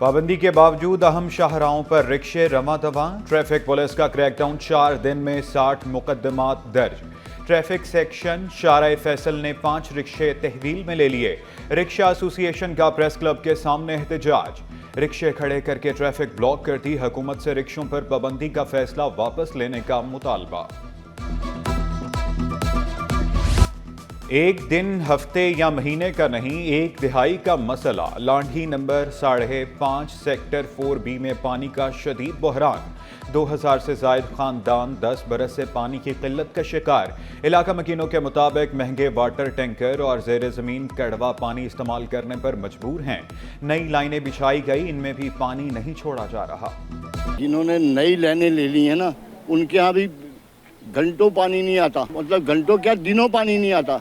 پابندی کے باوجود اہم شاہراہوں پر رکشے رواں دواں، ٹریفک پولیس کا کریک ڈاؤن، 4 دن میں 60 مقدمات درج۔ ٹریفک سیکشن شارع فیصل نے 5 رکشے تحویل میں لے لیے۔ رکشہ ایسوسی ایشن کا پریس کلب کے سامنے احتجاج۔ رکشے کھڑے کر کے ٹریفک بلاک کر دی، حکومت سے رکشوں پر پابندی کا فیصلہ واپس لینے کا مطالبہ۔ ایک دن، ہفتے یا مہینے کا نہیں، ایک دہائی کا مسئلہ۔ لانڈھی نمبر 5.5 سیکٹر 4B میں پانی کا شدید بحران۔ 2000 سے زائد خاندان 10 برس سے پانی کی قلت کا شکار۔ علاقہ مکینوں کے مطابق مہنگے واٹر ٹینکر اور زیر زمین کڑوا پانی استعمال کرنے پر مجبور ہیں۔ نئی لائنیں بچھائی گئی، ان میں بھی پانی نہیں چھوڑا جا رہا۔ جنہوں نے نئی لائنیں لے لی ہیں نا، ان کے ہاں بھی گھنٹوں پانی نہیں آتا، مطلب گھنٹوں کیا دنوں پانی نہیں آتا۔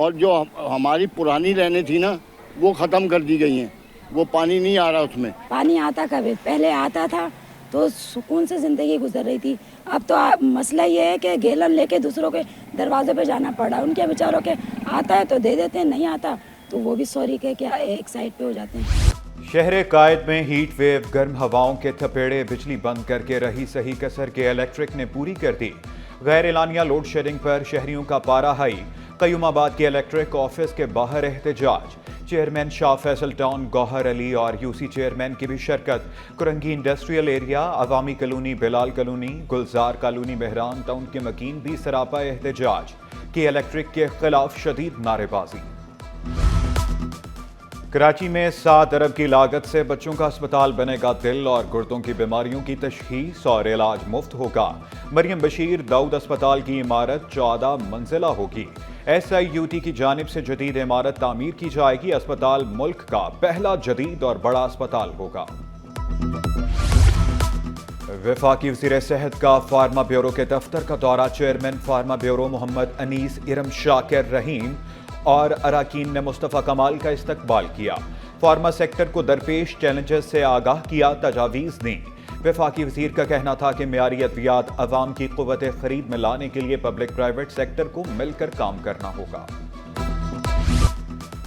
اور جو ہماری پرانی لائنیں تھی نا، وہ ختم کر دی گئی ہیں، وہ پانی نہیں آ رہا اس میں۔ پانی آتا کبھی پہلے آتا تھا تو سکون سے زندگی گزر رہی تھی، اب تو مسئلہ یہ ہے کہ گیلن لے کے دوسروں کے دروازے پہ جانا پڑا۔ ان کے بیچاروں کے آتا ہے تو دے دیتے ہیں، نہیں آتا تو وہ بھی سوری کہ کیا ایک سائڈ پہ ہو جاتے ہیں۔ شہر قائد میں ہیٹ ویو، گرم ہواؤں کے تھپیڑے، بجلی بند کر کے رہی صحیح کسر کے الیکٹرک نے پوری کر دی۔ غیر اعلانیہ لوڈ شیڈنگ پر شہریوں کا پارا ہائی۔ قیوم آباد کے الیکٹرک آفس کے باہر احتجاج۔ چیئرمین شاہ فیصل ٹاؤن گوہر علی اور یوسی چیئرمین کی بھی شرکت۔ کرنگی انڈسٹریل ایریا، عوامی کالونی بلال کالونی، گلزار کالونی بہران ٹاؤن کے مکین بھی سراپا احتجاج کی الیکٹرک کے خلاف شدید نعرے بازی۔ کراچی میں 7 ارب کی لاگت سے بچوں کا اسپتال بنے گا، دل اور گردوں کی بیماریوں کی تشخیص اور علاج مفت ہوگا۔ مریم بشیر داؤد اسپتال کی عمارت 14 منزلہ ہوگی۔ SIUT کی جانب سے جدید عمارت تعمیر کی جائے گی۔ اسپتال ملک کا پہلا جدید اور بڑا اسپتال ہوگا۔ وفاقی وزیر صحت کا فارما بیورو کے دفتر کا دورہ۔ چیئرمین فارما بیورو محمد انیس ارم شاکر رحیم اور اراکین نے مصطفیٰ کمال کا استقبال کیا۔ فارما سیکٹر کو درپیش چیلنجز سے آگاہ کیا، تجاویز دیں۔ وفاقی وزیر کا کہنا تھا کہ معیاری ادویات عوام کی قوت خرید میں لانے کے لیے پبلک پرائیویٹ سیکٹر کو مل کر کام کرنا ہوگا۔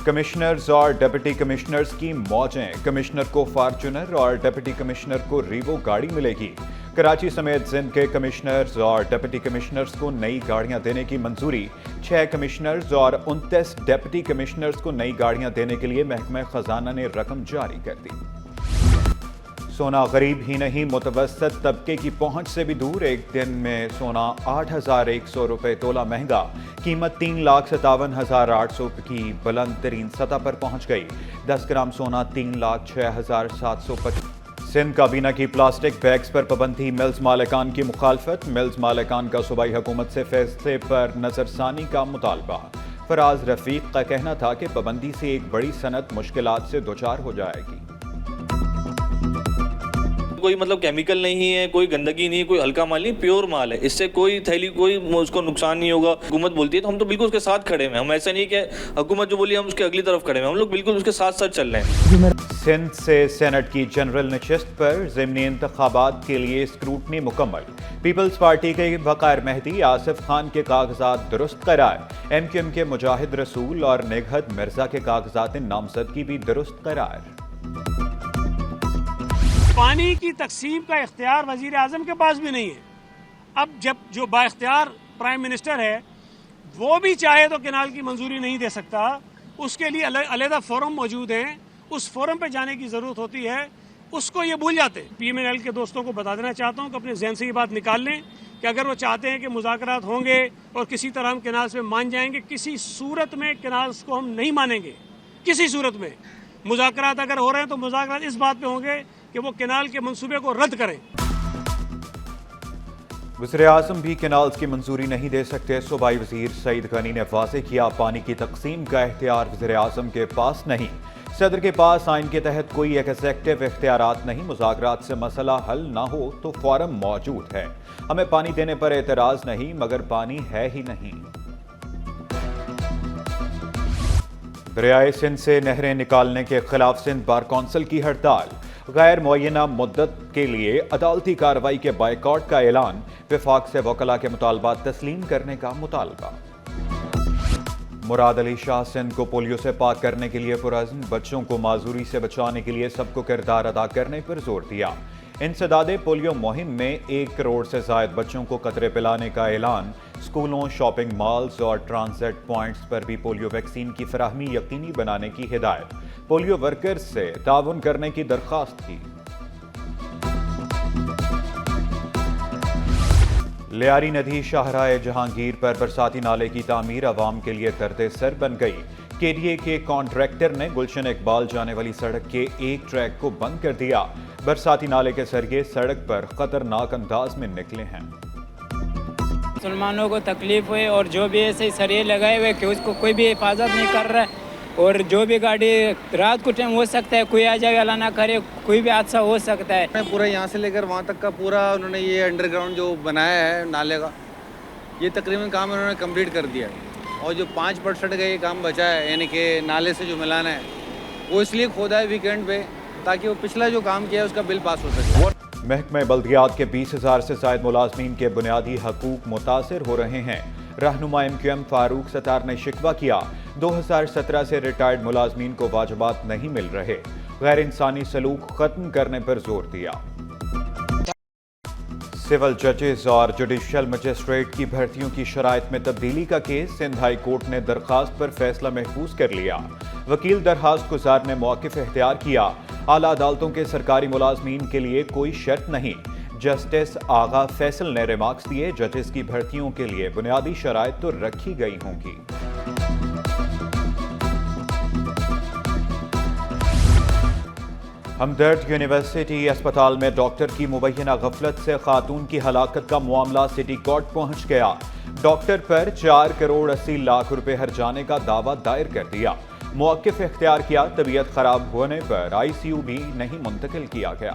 کمشنرز اور ڈپٹی کمشنرز کی موجیں، کمشنر کو فارچونر اور ڈپٹی کمشنر کو ریوو گاڑی ملے گی۔ کراچی سمیت سندھ کے کمشنرز اور ڈپٹی کمشنرز کو نئی گاڑیاں دینے کی منظوری۔ 6 کمشنرز اور 29 ڈپٹی کمشنرز کو نئی گاڑیاں دینے کے لیے محکمہ خزانہ نے رقم جاری کر دی۔ سونا غریب ہی نہیں، متوسط طبقے کی پہنچ سے بھی دور۔ ایک دن میں سونا 8,100 روپے تولہ مہنگا، قیمت 3,57,800 کی بلند ترین سطح پر پہنچ گئی۔ 10 گرام سونا 3,06,750۔ سندھ کابینہ کی پلاسٹک بیگز پر پابندی، ملز مالکان کی مخالفت۔ ملز مالکان کا صوبائی حکومت سے فیصلے پر نظر ثانی کا مطالبہ۔ فراز رفیق کا کہنا تھا کہ پابندی سے ایک بڑی صنعت مشکلات سے دوچار ہو جائے گی۔ کوئی مطلب کیمیکل نہیں ہے، کوئی گندگی نہیں ہے، کوئی ہلکا مال نہیں، پیور مال ہے، اس سے کوئی تھیلی کوئی اس کو نقصان نہیں ہوگا۔ حکومت بولتی ہے تو ہم تو بالکل اس کے ساتھ کھڑے ہیں، ہم ایسا نہیں کہ حکومت جو بولی ہم اس کے اگلی طرف کھڑے ہیں، ہم لوگ بالکل اس کے ساتھ ساتھ چل رہے ہیں۔ سندھ سے سینٹ کی جنرل نشست پر ضمنی انتخابات کے لیے اسکروٹنی مکمل۔ پیپلز پارٹی کے بقائر مہدی آصف خان کے کاغذات درست قرار۔ MQM کے مجاہد رسول اور نگہت مرزا کے کاغذات نامزدگی بھی درست قرار۔ پانی کی تقسیم کا اختیار وزیر اعظم کے پاس بھی نہیں ہے۔ اب جب جو با اختیار پرائم منسٹر ہے وہ بھی چاہے تو کینال کی منظوری نہیں دے سکتا، اس کے لیے علیحدہ فورم موجود ہیں، اس فورم پہ جانے کی ضرورت ہوتی ہے، اس کو یہ بھول جاتے۔ PMNL کے دوستوں کو بتا دینا چاہتا ہوں کہ اپنے ذہن سے یہ بات نکال لیں کہ اگر وہ چاہتے ہیں کہ مذاکرات ہوں گے اور کسی طرح ہم کینالز پہ مان جائیں گے، کسی صورت میں کینالز کو ہم نہیں مانیں گے۔ کسی صورت میں مذاکرات اگر ہو رہے ہیں تو مذاکرات اس بات پہ ہوں گے کہ وہ کینال کے منصوبے کو رد کریں۔ وزیر اعظم بھی کینالز کی منظوری نہیں دے سکتے۔ صوبائی وزیر سعید غنی نے واضح کیا، پانی کی تقسیم کا اختیار وزیر اعظم کے پاس نہیں۔ صدر کے پاس آئین کے تحت کوئی ایگزیکٹو اختیارات نہیں۔ مذاکرات سے مسئلہ حل نہ ہو تو فورم موجود ہے۔ ہمیں پانی دینے پر اعتراض نہیں، مگر پانی ہے ہی نہیں۔ دریائے سندھ سے نہریں نکالنے کے خلاف سندھ بار کونسل کی ہڑتال۔ غیر معینہ مدت کے لیے عدالتی کارروائی کے بائیکاٹ کا اعلان۔ وفاق سے وکلاء کے مطالبات تسلیم کرنے کا مطالبہ۔ مراد علی شاہ سندھ کو پولیو سے پاک کرنے کے لیے پرعزم، بچوں کو معذوری سے بچانے کے لیے سب کو کردار ادا کرنے پر زور دیا۔ انسداد پولیو مہم میں 1 کروڑ سے زائد بچوں کو قطرے پلانے کا اعلان، اسکولوں، شاپنگ مالز اور ٹرانزٹ پوائنٹس پر بھی پولیو ویکسین کی فراہمی یقینی بنانے کی ہدایت، پولیو ورکرز سے تعاون کرنے کی درخواست کی۔ لیاری ندی شاہراہ جہانگیر پر برساتی نالے کی تعمیر عوام کے لیے درد سر بن گئی۔ KDA کے کانٹریکٹر نے گلشن اقبال جانے والی سڑک کے ایک ٹریک کو بند کر دیا۔ برساتی نالے کے سرگے سڑک پر خطرناک انداز میں نکلے ہیں۔ مسلمانوں کو تکلیف ہوئی اور جو بھی ایسے سریے لگائے ہوئے کہ اس کو کوئی بھی حفاظت نہیں کر رہا ہے، اور جو بھی گاڑی رات کو ٹائم ہو سکتا ہے، کوئی آ جائے اللہ نہ کرے، کوئی بھی حادثہ ہو سکتا ہے۔ پورا یہاں سے لے کر وہاں تک کا پورا انہوں نے یہ انڈر گراؤنڈ جو بنایا ہے نالے کا، یہ تقریباً کام انہوں نے کمپلیٹ کر دیا ہے، اور جو 5% کا یہ کام بچا ہے یعنی کہ نالے سے جو ملانا ہے، وہ اس لیے کھودا ہے ویکینڈ پہ تاکہ وہ پچھلا جو کام کیا ہے اس کا بل پاس ہو سکے۔ محکمہ بلدیات کے 20,000 سے زائد ملازمین کے بنیادی حقوق متاثر ہو رہے ہیں۔ رہنما MQM فاروق ستار نے شکوہ کیا، 2017 سے ریٹائرڈ ملازمین کو واجبات نہیں مل رہے، غیر انسانی سلوک ختم کرنے پر زور دیا۔ سول ججز اور جوڈیشل مجسٹریٹ کی بھرتیوں کی شرائط میں تبدیلی کا کیس، سندھ ہائی کورٹ نے درخواست پر فیصلہ محفوظ کر لیا۔ وکیل درخواست گزار نے موقف اختیار کیا، اعلیٰ عدالتوں کے سرکاری ملازمین کے لیے کوئی شرط نہیں۔ جسٹس آغا فیصل نے ریمارکس دیے، ججز کی بھرتیوں کے لیے بنیادی شرائط تو رکھی گئی ہوں گی۔ ہمدرد یونیورسٹی اسپتال میں ڈاکٹر کی مبینہ غفلت سے خاتون کی ہلاکت کا معاملہ سٹی کورٹ پہنچ گیا۔ ڈاکٹر پر 4 کروڑ 80 لاکھ روپے ہرجانے کا دعویٰ دائر کر دیا۔ موقف اختیار کیا، طبیعت خراب ہونے پر ICU بھی نہیں منتقل کیا گیا۔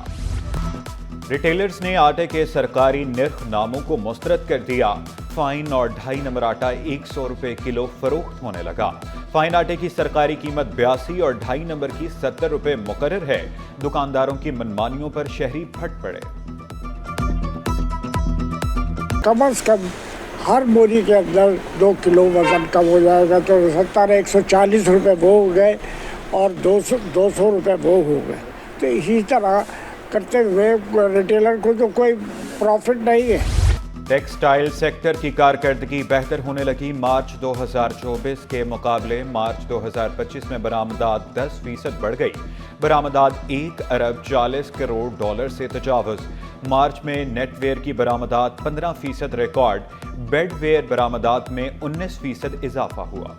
ریٹیلرز نے آٹے کے سرکاری نرخ ناموں کو مسترد کر دیا۔ فائن اور 2.5 نمبر آٹا 100 روپے کلو فروخت ہونے لگا۔ فائن آٹے کی سرکاری قیمت 82 اور 2.5 نمبر کی 70 روپے مقرر ہے۔ دکانداروں کی منمانیوں پر شہری پھٹ پڑے۔ کم از کم ہر بوری کے اندر 2 کلو وزن کم ہو جائے گا، تو 140 روپے وہ ہو گئے اور 200 روپے وہ ہو گئے۔ تو اسی طرح کرتے ہوئے ریٹیلر کو تو کوئی پروفٹ نہیں ہے۔ ٹیکسٹائل سیکٹر کی کارکردگی بہتر ہونے لگی۔ مارچ 2024 کے مقابلے مارچ 2025 میں برآمدات 10% بڑھ گئی۔ برآمدات 1 ارب 40 کروڑ ڈالر سے تجاوز۔ مارچ میں نیٹ ویئر کی برآمدات 15% ریکارڈ، بیڈ ویئر برآمدات میں 19% اضافہ ہوا۔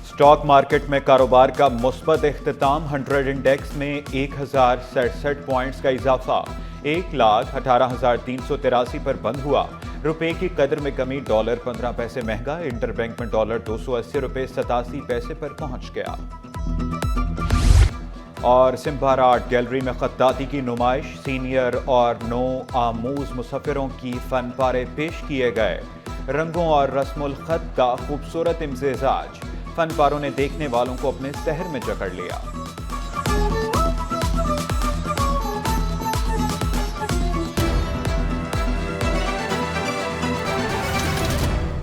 اسٹاک مارکیٹ میں کاروبار کا مثبت اختتام، 100 انڈیکس میں 1067 پوائنٹس کا اضافہ، 1,18,383 پر بند ہوا۔ روپے کی قدر میں کمی، ڈالر 15 پیسے مہنگا، انٹر بینک میں ڈالر 280 روپے 87 پیسے پر پہنچ گیا۔ اور سمبھارا آرٹ گیلری میں خطاطی کی نمائش، سینئر اور نو آموز مسافروں کی فن پارے پیش کیے گئے۔ رنگوں اور رسم الخط کا خوبصورت امتزاج، فن پاروں نے دیکھنے والوں کو اپنے سحر میں جکڑ لیا۔